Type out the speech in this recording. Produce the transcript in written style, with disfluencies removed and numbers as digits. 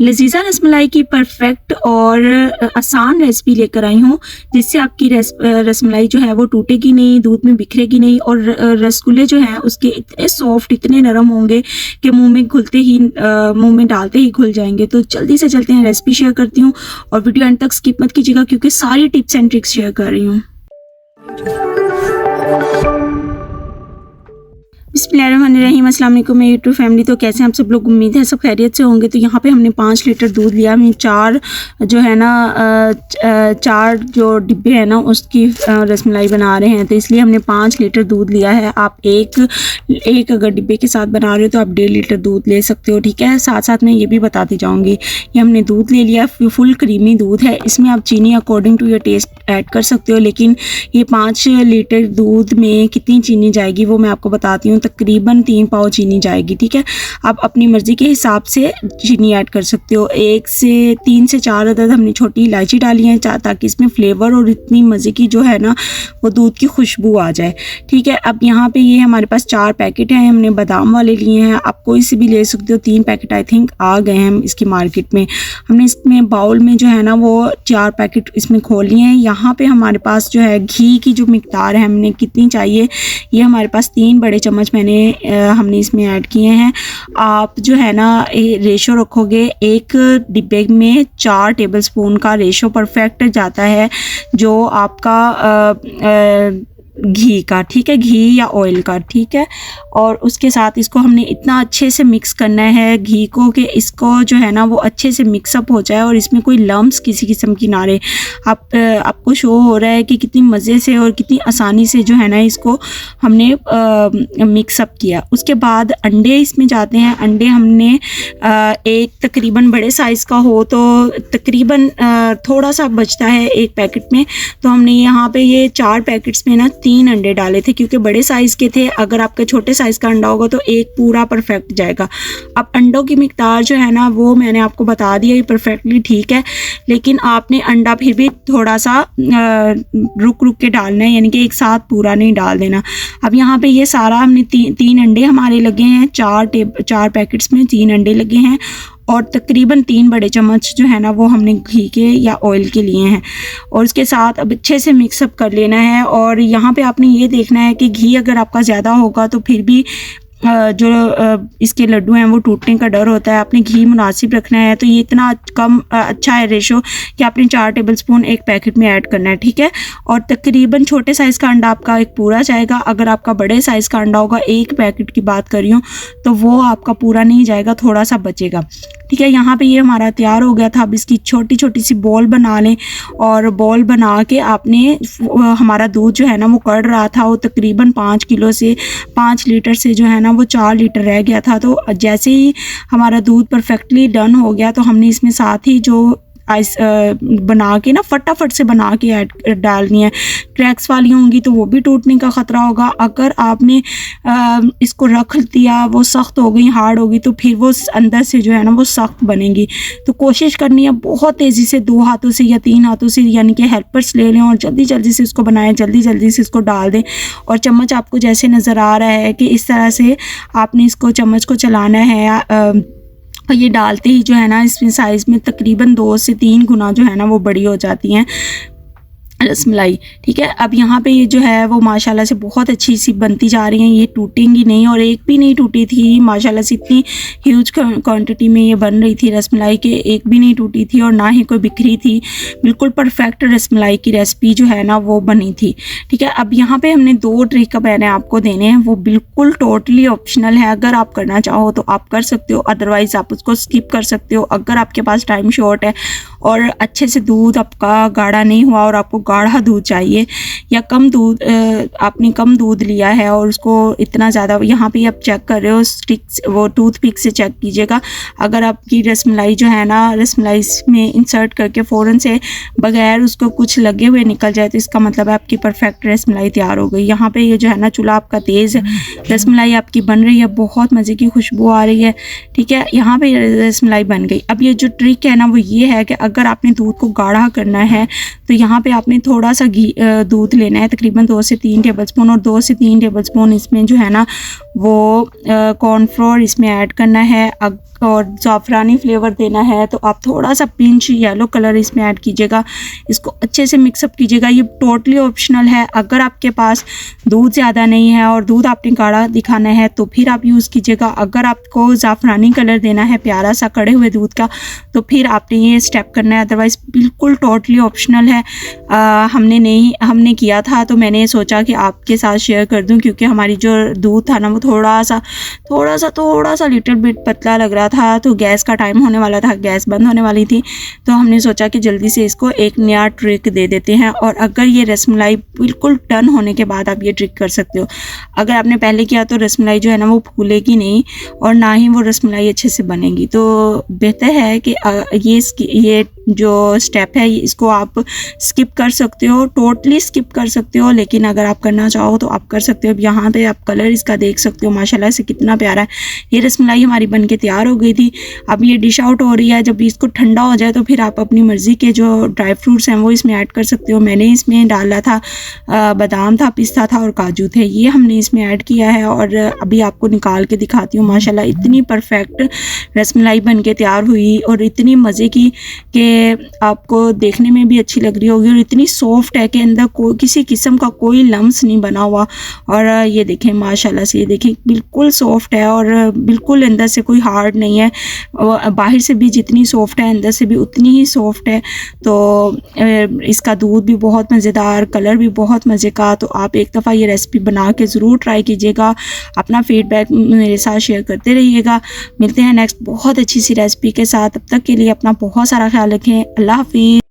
लजीजा रसमलाई की परफेक्ट और आसान रेसिपी लेकर आई हूँ, जिससे आपकी रसमलाई जो है वो टूटेगी नहीं, दूध में बिखरेगी नहीं और रसगुल्ले जो हैं उसके इतने सॉफ्ट, इतने नरम होंगे कि मुंह में डालते ही घुल जाएंगे। तो जल्दी से चलते हैं, रेसिपी शेयर करती हूँ और वीडियो एंड तक स्किप मत कीजिएगा क्योंकि सारी टिप्स एंड ट्रिक्स शेयर कर रही हूँ। बिस्मिल्लाहिर्रहमानिर्रहीम, अस्सलाम वालेकुम मेरी यूट्यूब फैमिली। तो कैसे हैं आप सब लोग? उम्मीद है सब खैरियत से होंगे। तो यहाँ पे हमने 5 लीटर दूध लिया। हमने 4 जो है ना 4 जो डिब्बे हैं ना उसकी रसमलाई बना रहे हैं, तो इसलिए हमने 5 लीटर दूध लिया है। आप एक अगर डिब्बे के साथ बना रहे हो तो आप 1.5 लीटर दूध ले सकते हो, ठीक है। साथ साथ मैं ये भी बताती जाऊँगी। ये हमने दूध ले लिया, फुल क्रीमी दूध है। इसमें आप चीनी according to your taste add कर सकते हो, लेकिन ये 5 लीटर दूध में कितनी चीनी जाएगी वो मैं आपको बताती हूँ। तकरीबन 3 पाव चीनी जाएगी, ठीक है। आप अपनी मर्ज़ी के हिसाब से चीनी ऐड कर सकते हो। 3 से 4 अदद हमने छोटी इलायची डाली है ताकि इसमें फ्लेवर और इतनी मज़े की जो है ना वो दूध की खुशबू आ जाए, ठीक है। अब यहाँ पे ये हमारे पास 4 पैकेट हैं, हमने बादाम वाले लिए हैं। आप कोई से भी ले सकते हो। 3 पैकेट आई थिंक आ गए हैं इसकी मार्केट में। हमने इसमें बाउल में जो है ना वो 4 पैकेट इसमें खोल लिए हैं। यहाँ पे हमारे पास जो है घी की जो मिकदार है हमने कितनी चाहिए, ये हमारे पास 3 बड़े चम्मच हमने इसमें ऐड किए हैं। आप जो है ना रेशो रखोगे, एक डिब्बे में 4 टेबलस्पून का रेशो परफेक्ट जाता है जो आपका घी का, ठीक है, घी या ऑयल का, ठीक है। और उसके साथ इसको हमने इतना अच्छे से मिक्स करना है घी को कि इसको जो है ना वो अच्छे से मिक्सअप हो जाए और इसमें कोई लम्स किसी किस्म की ना रहे। आपको शो हो रहा है कि कितनी मज़े से और कितनी आसानी से जो है ना इसको हमने मिक्सअप किया। उसके बाद अंडे इसमें जाते हैं। अंडे हमने एक तकरीबन बड़े साइज़ का हो तो तकरीबन थोड़ा सा बचता है एक पैकेट में, तो हमने यहाँ पे ये 4 पैकेट्स में ना 3 अंडे डाले थे क्योंकि बड़े साइज़ के थे। अगर आपका छोटे साइज़ का अंडा होगा तो एक पूरा परफेक्ट जाएगा। अब अंडों की मिकदार जो है ना वो मैंने आपको बता दिया, ये परफेक्टली ठीक है, लेकिन आपने अंडा फिर भी थोड़ा सा रुक के डालना है, यानी कि एक साथ पूरा नहीं डाल देना। अब यहाँ पे ये सारा हमने 3 अंडे हमारे लगे हैं। 4 पैकेट्स में 3 अंडे लगे हैं और तकरीबन 3 बड़े चम्मच जो है ना वो हमने घी के या ऑयल के लिए हैं। और उसके साथ अब अच्छे से मिक्सअप कर लेना है। और यहाँ पे आपने ये देखना है कि घी अगर आपका ज़्यादा होगा तो फिर भी जो इसके लड्डू हैं वो टूटने का डर होता है। आपने घी मुनासिब रखना है। तो ये इतना कम अच्छा है रेशो कि आपने 4 टेबलस्पून एक पैकेट में ऐड करना है, ठीक है। और तकरीबन छोटे साइज़ का अंडा आपका एक पूरा जाएगा। अगर आपका बड़े साइज़ का अंडा होगा, एक पैकेट की बात कर रही हूँ, तो वो आपका पूरा नहीं जाएगा, थोड़ा सा बचेगा, ठीक है। यहाँ पे ये हमारा तैयार हो गया था। अब इसकी छोटी छोटी सी बॉल बना लें और बॉल बना के आपने हमारा दूध जो है ना वो कड़ रहा था, वो तकरीबन 5 लीटर से जो है ना वो 4 लीटर रह गया था। तो जैसे ही हमारा दूध परफेक्टली डन हो गया तो हमने इसमें साथ ही जो आइस बना के ना फटाफट से बना के ऐड डालनी है। क्रैक्स वाली होंगी तो वो भी टूटने का ख़तरा होगा। अगर आपने इसको रख दिया, वो सख्त हो गई, हार्ड होगी, तो फिर वो अंदर से जो है ना वो सख्त बनेगी। तो कोशिश करनी है बहुत तेज़ी से 2 हाथों से या 3 हाथों से, यानी कि हेल्पर्स ले लें और जल्दी जल्दी से इसको बनाएं, जल्दी जल्दी से इसको डाल दें। और चम्मच आपको जैसे नज़र आ रहा है कि इस तरह से आपने इसको चम्मच को चलाना है। ये डालते ही जो है ना इसमें साइज़ में तकरीबन 2 से 3 गुना जो है ना वो बड़ी हो जाती हैं रसमलाई, ठीक है। अब यहाँ पे ये जो है वो माशाल्लाह से बहुत अच्छी सी बनती जा रही हैं। ये टूटेंगी नहीं और एक भी नहीं टूटी थी माशाल्लाह से। इतनी ह्यूज क्वांटिटी में ये बन रही थी रसमलाई के, एक भी नहीं टूटी थी और ना ही कोई बिखरी थी। बिल्कुल परफेक्ट रसमलाई की रेसिपी जो है ना वो बनी थी, ठीक है। अब यहाँ पे हमने 2 ट्रिक मैंने आपको देने हैं, वो बिल्कुल टोटली ऑप्शनल है। अगर आप करना चाहो तो आप कर सकते हो, अदरवाइज़ आप उसको स्किप कर सकते हो। अगर आपके पास टाइम शॉर्ट है और अच्छे से दूध आपका गाढ़ा नहीं हुआ और आपको गाढ़ा दूध चाहिए या आपने कम दूध लिया है और उसको इतना ज़्यादा, यहाँ पे आप चेक कर रहे हो वो टूथपिक से चेक कीजिएगा। अगर आपकी रसमलाई जो है ना रसमलाई में इंसर्ट करके फ़ौरन से बगैर उसको कुछ लगे हुए निकल जाए तो इसका मतलब है आपकी परफेक्ट रसमलाई तैयार हो गई। यहाँ पे ये जो है ना चूल्हा आपका तेज़ है, रसमलाई आपकी बन रही है, बहुत मज़े की खुशबू आ रही है, ठीक है। यहाँ पे रसमलाई बन गई। अब ये जो ट्रिक है ना वो ये है कि अगर आपने दूध को गाढ़ा करना है तो यहाँ पे आपने आपने थोड़ा सा घी दूध लेना है, तकरीबन 2 से 3 टेबलस्पून, और 2 से 3 टेबलस्पून इसमें जो है ना वो कॉर्नफ्लोर इसमें ऐड करना है। और ज़ाफ़रानी फ्लेवर देना है तो आप थोड़ा सा पिंच येलो कलर इसमें ऐड कीजिएगा। इसको अच्छे से मिक्सअप कीजिएगा। ये टोटली ऑप्शनल है। अगर आपके पास दूध ज़्यादा नहीं है और दूध आपने गाढ़ा दिखाना है तो फिर आप यूज़ कीजिएगा। अगर आपको ज़ाफ़रानी कलर देना है प्यारा सा कड़े हुए दूध का तो फिर आपने ये स्टेप करना है, अदरवाइज़ बिल्कुल टोटली ऑप्शनल है। हमने किया था तो मैंने सोचा कि आपके साथ शेयर कर दूं, क्योंकि हमारी जो दूध था ना वो थोड़ा सा लिटिल बिट पतला लग रहा था। तो गैस का टाइम होने वाला था, गैस बंद होने वाली थी, तो हमने सोचा कि जल्दी से इसको एक नया ट्रिक दे देते हैं। और अगर ये रसमलाई बिल्कुल टर्न होने के बाद आप ये ट्रिक कर सकते हो। अगर आपने पहले किया तो रसमलाई जो है ना वो फूलेगी नहीं और ना ही वो रसमलाई अच्छे से बनेगी। तो बेहतर है कि ये जो स्टेप है इसको आप स्किप कर सकते हो, टोटली स्किप कर सकते हो, लेकिन अगर आप करना चाहो तो आप कर सकते हो। अब यहाँ पे आप कलर इसका देख सकते हो माशाल्लाह से कितना प्यारा है। ये रसमलाई हमारी बन के तैयार हो गई थी। अब ये डिश आउट हो रही है। जब इसको ठंडा हो जाए तो फिर आप अपनी मर्ज़ी के जो ड्राई फ्रूट्स हैं वो इसमें ऐड कर सकते हो। मैंने इसमें डाला था बादाम था, पिस्ता था और काजू थे, ये हमने इसमें ऐड किया है। और अभी आपको निकाल के दिखाती हूँ। माशाल्लाह इतनी परफेक्ट रसमलाई बन के तैयार हुई और इतनी मज़े की कि आपको देखने में भी अच्छी लग रही होगी और इतनी सॉफ्ट है कि अंदर किसी किस्म का कोई लम्स नहीं बना हुआ। और ये देखें माशाल्लाह से, ये देखें बिल्कुल सॉफ्ट है और बिल्कुल अंदर से कोई हार्ड नहीं है। बाहर से भी जितनी सॉफ्ट है अंदर से भी उतनी ही सॉफ्ट है। तो इसका दूध भी बहुत मज़ेदार, कलर भी बहुत मज़े का। तो आप एक दफ़ा ये रेसिपी बना के ज़रूर ट्राई कीजिएगा। अपना फीडबैक मेरे साथ शेयर करते रहिएगा। मिलते हैं नेक्स्ट बहुत अच्छी सी रेसिपी के साथ। तब तक के लिए अपना बहुत सारा ख्याल रखें। अल्लाह हाफिज़।